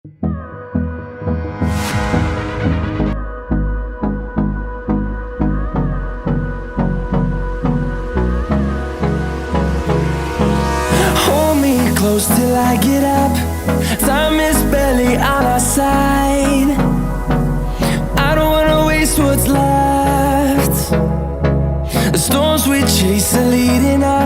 Hold me close till I get up. Time is barely on our side. I don't wanna waste what's left. The storms we chase are leading us.